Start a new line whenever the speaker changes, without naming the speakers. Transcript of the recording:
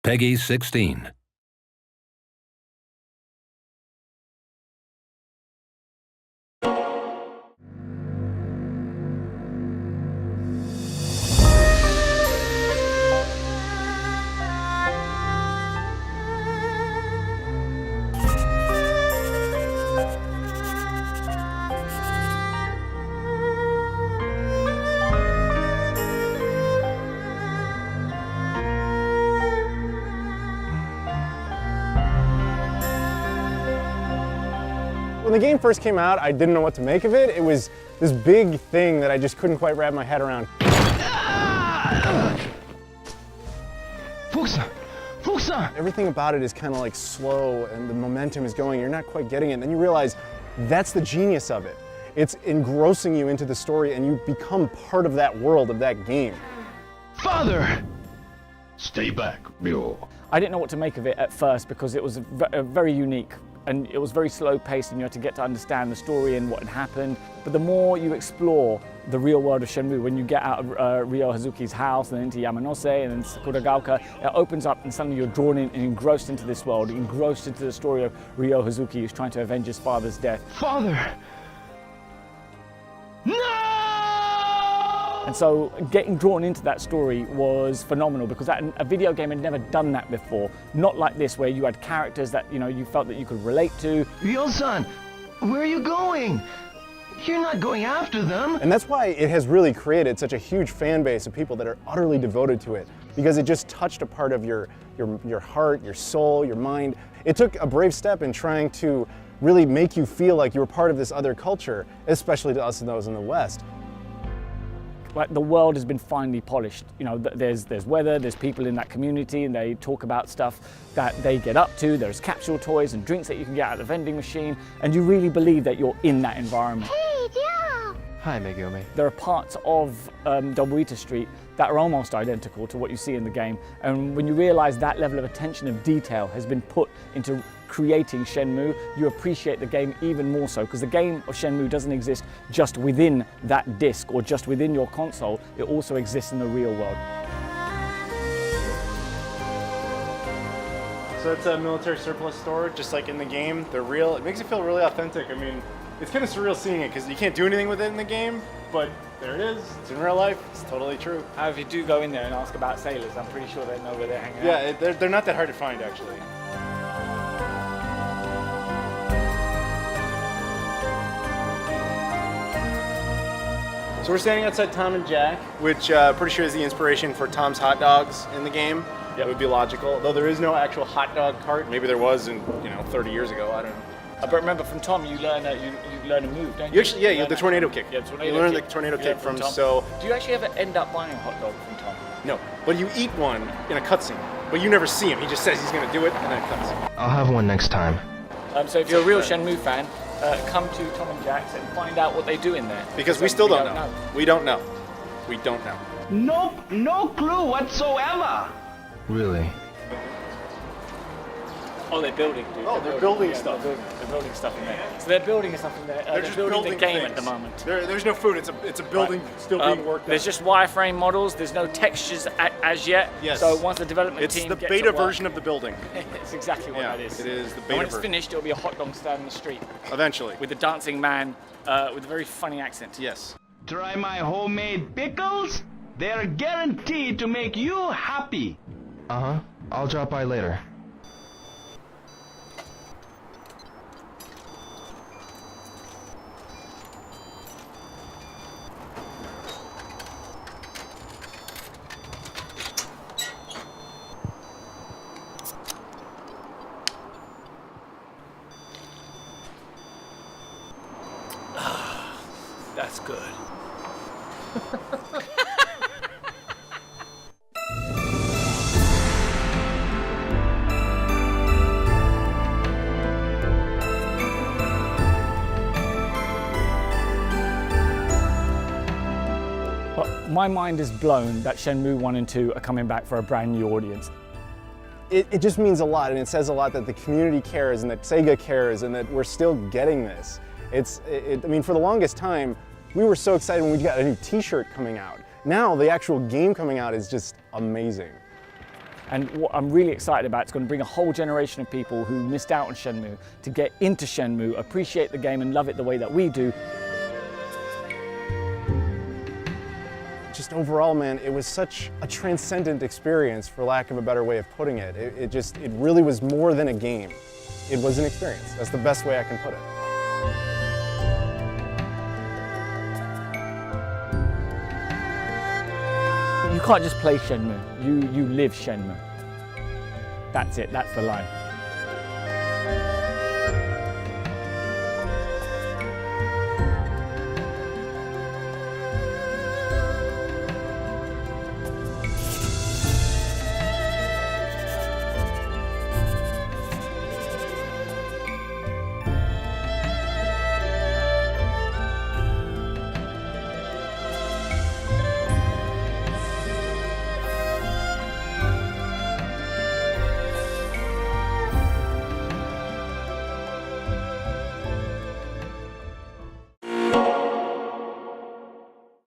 Peggy 16.
When the game first came out, I didn't know what to make of it. It was this big thing that I just couldn't quite wrap my head around. Everything about it is kind of like slow and the momentum is going. You're not quite getting it. And then you realize that's the genius of it. It's engrossing you into the story and you become part of that world, of that game.
Father! Stay back, Mule.
I didn't know what to make of it at first because it was very unique. And it was very slow paced and you had to get to understand the story and what had happened. But the more you explore the real world of Shenmue, when you get out of Ryo Hazuki's house and into Yamanose and then Sakuragaoka, it opens up and suddenly you're drawn in and engrossed into this world, engrossed into the story of Ryo Hazuki who's trying to avenge his father's death.
Father! No!
And so getting drawn into that story was phenomenal because a video game had never done that before. Not like this, where you had characters that you felt that you could relate to.
Ryo-san, where are you going? You're not going after them.
And that's why it has really created such a huge fan base of people that are utterly devoted to it, because it just touched a part of your heart, your soul, your mind. It took a brave step in trying to really make you feel like you were part of this other culture, especially to us and those in the West.
Like the world has been finely polished. There's weather, there's people in that community, and they talk about stuff that they get up to. There's capsule toys and drinks that you can get out of the vending machine, and you really believe that you're in that environment.
Hey, yeah.
Hi, Megumi.
There are parts of Dobuita Steet that are almost identical to what you see in the game, and when you realize that level of attention of detail has been put into creating Shenmue, you appreciate the game even more so, because the game of Shenmue doesn't exist just within that disc or just within your console, it also exists in the real world.
So it's a military surplus store, just like in the game. They're real. It makes it feel really authentic. I mean, it's kind of surreal seeing it because you can't do anything with it in the game, but there it is. It's in real life. It's totally true.
If you do go in there and ask about sailors, I'm pretty sure they know where they're hanging out.
Yeah, they're not that hard to find, actually. So we're standing outside Tom and Jack, which pretty sure is the inspiration for Tom's hot dogs in the game. That would be logical, though there is no actual hot dog cart. Maybe there was in 30 years ago. I don't know.
But remember, from Tom, you learn a move, don't you?
Actually, yeah, you have the tornado kick.
Yeah, tornado
you learn
kick.
the tornado kick from
Tom.
so.
Do you actually ever end up buying a hot dog from Tom?
No, but you eat one in a cutscene, but you never see him. He just says he's going to do it, and then it cuts.
I'll have one next time.
So if you're a real Shenmue fan, come to Tom and Jack's and find out what they do in there.
Because we still don't know. We don't know. We don't know.
Nope, no clue whatsoever.
Really?
Oh, they're building, dude.
Oh, they're building stuff.
They're building stuff in there. So they're building stuff in there. They're
just
building the game
things.
at the moment.
There's no food. It's a building still being worked on.
There's just wireframe models. There's no textures as yet.
Yes.
So once the development team
It's the
gets
beta
to work,
version of the building.
it's exactly what that is.
It is the beta
And when it's
version.
finished, it'll be a hot dog stand in the street.
Eventually.
With a dancing man with a very funny accent.
Yes.
Try my homemade pickles. They're guaranteed to make you happy.
Uh-huh. I'll drop by later.
That's good. My mind is blown that Shenmue 1 and 2 are coming back for a brand new audience.
It just means a lot, and it says a lot that the community cares and that Sega cares and that we're still getting this. I mean, for the longest time, we were so excited when we got a new t-shirt coming out. Now, the actual game coming out is just amazing.
And what I'm really excited about, it's going to bring a whole generation of people who missed out on Shenmue to get into Shenmue, appreciate the game and love it the way that we do.
Just overall, man, it was such a transcendent experience, for lack of a better way of putting it. It really was more than a game. It was an experience. That's the best way I can put it.
You can't just play Shenmue, you live Shenmue. That's it, that's the line.